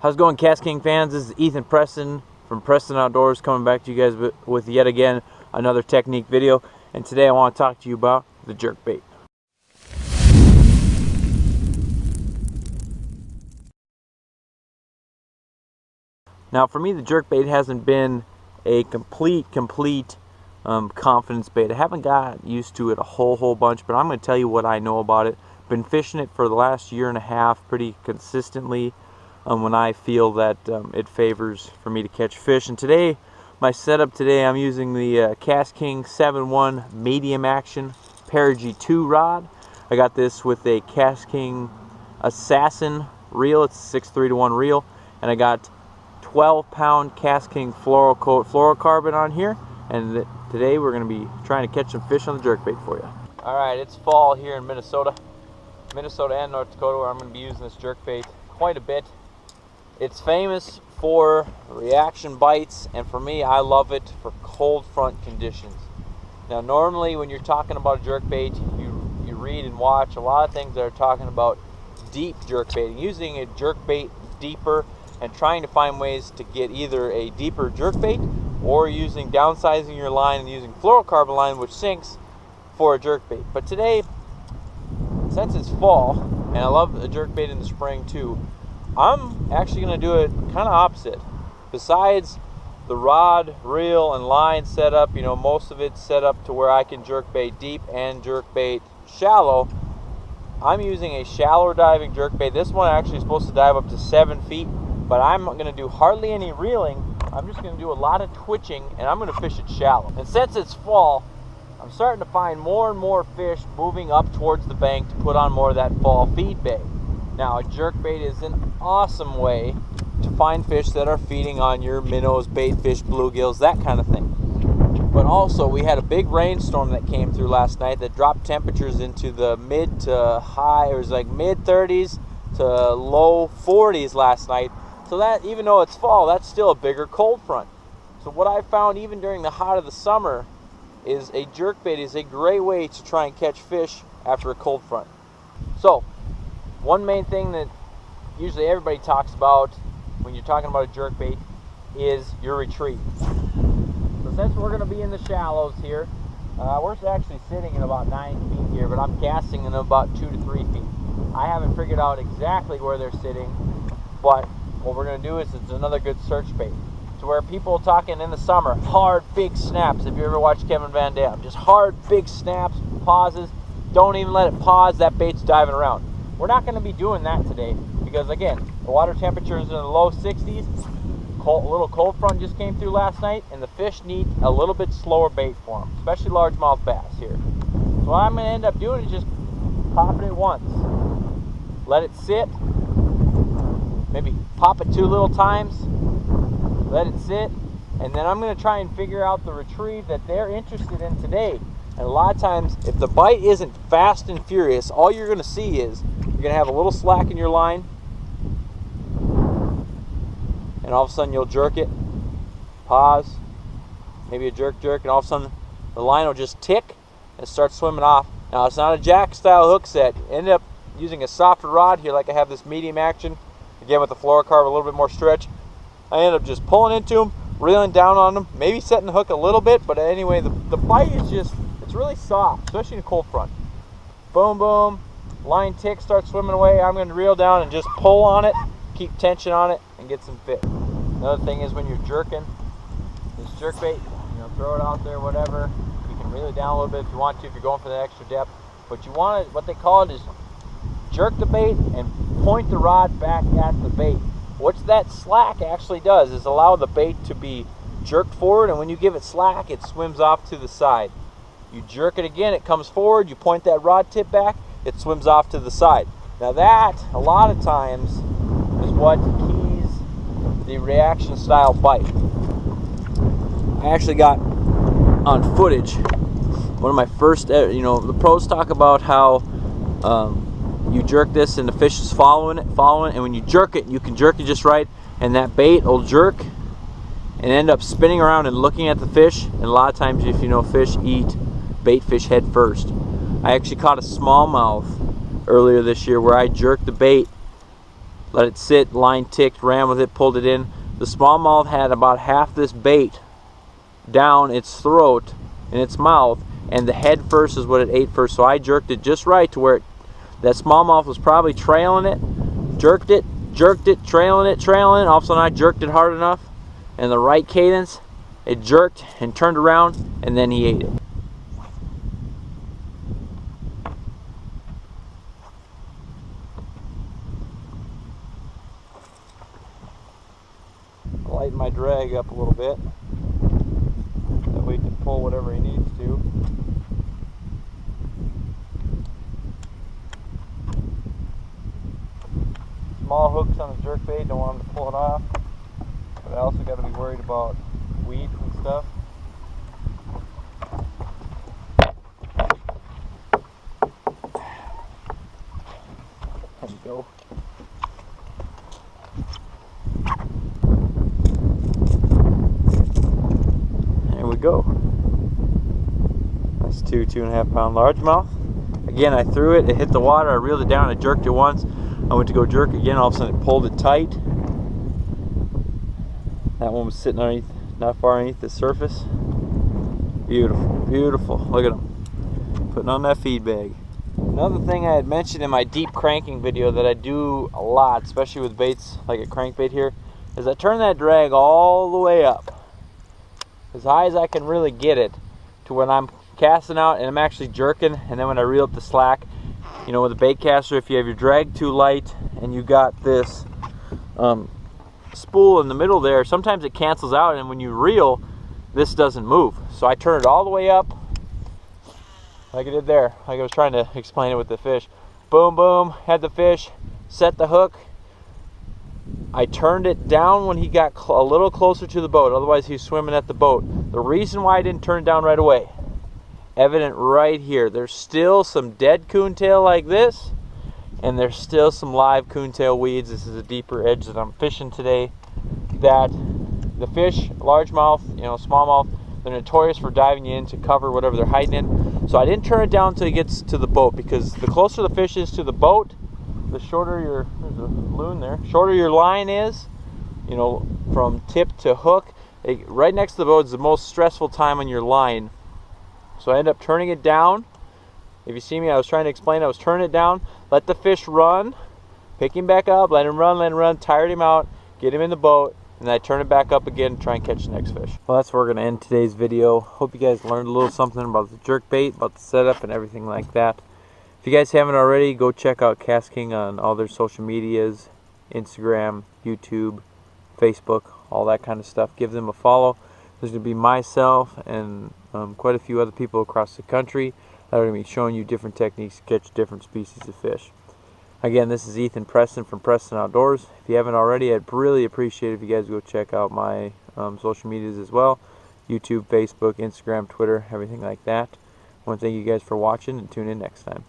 How's it going, KastKing fans? This is Ethen Preston from Preston Outdoors coming back to you guys with yet again another technique video. And today I want to talk to you about the jerkbait. Now for me, the jerkbait hasn't been a complete confidence bait. I haven't got used to it a whole bunch, but I'm going to tell you what I know about it. Been fishing it for the last year and a half pretty consistently. When I feel that it favors for me to catch fish. And today, my setup today, I'm using the KastKing 7.1 medium action Perigee 2 rod. I got this with a KastKing Assassin reel. It's a 6:3-to-1 reel, and I got 12-pound KastKing FluoroKote fluorocarbon on here. And today we're going to be trying to catch some fish on the jerkbait for you. All right, it's fall here in Minnesota and North Dakota, where I'm going to be using this jerkbait quite a bit. It's famous for reaction bites, and for me, I love it for cold front conditions. Now, normally when you're talking about a jerkbait, you read and watch a lot of things that are talking about deep jerkbaiting, using a jerkbait deeper and trying to find ways to get either a deeper jerkbait or using downsizing your line and using fluorocarbon line, which sinks, for a jerkbait. But today, since it's fall, and I love a jerkbait in the spring too, I'm actually going to do it kind of opposite. Besides the rod, reel, and line setup, you know, most of it's set up to where I can jerkbait deep and jerkbait shallow. I'm using a shallower diving jerkbait. This one actually is supposed to dive up to 7 feet, but I'm going to do hardly any reeling. I'm just going to do a lot of twitching, and I'm going to fish it shallow. And since it's fall, I'm starting to find more and more fish moving up towards the bank to put on more of that fall feed bait. Now, a jerkbait is an awesome way to find fish that are feeding on your minnows, baitfish, bluegills, that kind of thing. But also, we had a big rainstorm that came through last night that dropped temperatures into the mid to high, it was like mid 30s to low 40s last night. So that, even though it's fall, that's still a bigger cold front. So what I found even during the heart of the summer is a jerkbait is a great way to try and catch fish after a cold front. So, one main thing that usually everybody talks about when you're talking about a jerkbait is your retrieve. So since we're going to be in the shallows here, we're actually sitting at about 9 feet here, but I'm casting in about 2 to 3 feet. I haven't figured out exactly where they're sitting, but what we're going to do is it's another good search bait. To where people talking in the summer, hard, big snaps. If you ever watched Kevin Van Dam, just hard, big snaps, pauses. Don't even let it pause. That bait's diving around. We're not going to be doing that today because, again, the water temperatures in the low 60s. A little cold front just came through last night, and the fish need a little bit slower bait for them, especially largemouth bass here. So what I'm going to end up doing is just popping it once. Let it sit. Maybe pop it 2 little times. Let it sit. And then I'm going to try and figure out the retrieve that they're interested in today. And a lot of times, if the bite isn't fast and furious, all you're going to see is you're going to have a little slack in your line, and all of a sudden you'll jerk it, pause, maybe a jerk, and all of a sudden the line will just tick and start swimming off. Now, it's not a jack style hook set. You end up using a softer rod here, like I have this medium action, again with the fluorocarbon, a little bit more stretch. I end up just pulling into them, reeling down on them, maybe setting the hook a little bit, but anyway, the bite is just, it's really soft, especially in a cold front. Boom, boom, line tick, starts swimming away. I'm going to reel down and just pull on it, keep tension on it, and get some fish. Another thing is when you're jerking this jerkbait, you know, throw it out there, whatever. You can reel it down a little bit if you want to, if you're going for the extra depth. But you want to, what they call it is jerk the bait and point the rod back at the bait. What that slack actually does is allow the bait to be jerked forward, and when you give it slack, it swims off to the side. You jerk it again, it comes forward, you point that rod tip back, it swims off to the side. Now that, a lot of times, is what keys the reaction style bite. I actually got on footage, one of my first, you know, the pros talk about how you jerk this and the fish is following it, and when you jerk it, you can jerk it just right, and that bait will jerk and end up spinning around and looking at the fish. And a lot of times, if you know, fish eat bait fish head first. I actually caught a smallmouth earlier this year where I jerked the bait let it sit, line ticked, ran with it, pulled it in. The smallmouth had about half this bait down its throat in its mouth, and the head first is what it ate first. So I jerked it just right to where that smallmouth was probably trailing it, jerked it, trailing it. All of a sudden I jerked it hard enough and the right cadence, it jerked and turned around, and then he ate it. Lighten my drag up a little bit. That way he can pull whatever he needs to. Small hooks on the jerkbait, don't want him to pull it off. But I also got to be worried about weeds and stuff. There we go. There we go. Nice 2.5 pound largemouth. Again, I threw it, it hit the water, I reeled it down, I jerked it once. I went to go jerk again, all of a sudden it pulled it tight. That one was sitting underneath, not far underneath the surface. Beautiful, beautiful. Look at them. Putting on that feed bag. Another thing I had mentioned in my deep cranking video that I do a lot, especially with baits like a crankbait here, is I turn that drag all the way up. As high as I can really get it to when I'm casting out and I'm actually jerking, and then when I reel up the slack, you know, with a baitcaster, if you have your drag too light and you got this spool in the middle there, sometimes it cancels out, and when you reel, this doesn't move. So I turn it all the way up, like I did there, like I was trying to explain it with the fish. Boom, boom, had the fish, set the hook. I turned it down when he got a little closer to the boat, otherwise he's swimming at the boat. The reason why I didn't turn it down right away, evident right here. There's still some dead coontail like this, and there's still some live coontail weeds. This is a deeper edge that I'm fishing today. That the fish, largemouth, you know, smallmouth, they're notorious for diving you in to cover whatever they're hiding in. So I didn't turn it down until it gets to the boat, because the closer the fish is to the boat, the shorter your, there's a loon there, shorter your line is, you know, from tip to hook. Right next to the boat is the most stressful time on your line. So I end up turning it down. If you see me, I was trying to explain, I was turning it down, let the fish run, pick him back up, let him run, tired him out, get him in the boat, and then I turn it back up again and try and catch the next fish. Well, that's where we're going to end today's video. Hope you guys learned a little something about the jerkbait, about the setup and everything like that. If you guys haven't already, go check out KastKing on all their social medias, Instagram, YouTube, Facebook, all that kind of stuff. Give them a follow. There's going to be myself and quite a few other people across the country that are going to be showing you different techniques to catch different species of fish. Again, this is Ethen Preston from Preston Outdoors. If you haven't already, I'd really appreciate it if you guys go check out my social medias as well. YouTube, Facebook, Instagram, Twitter, everything like that. I want to thank you guys for watching, and tune in next time.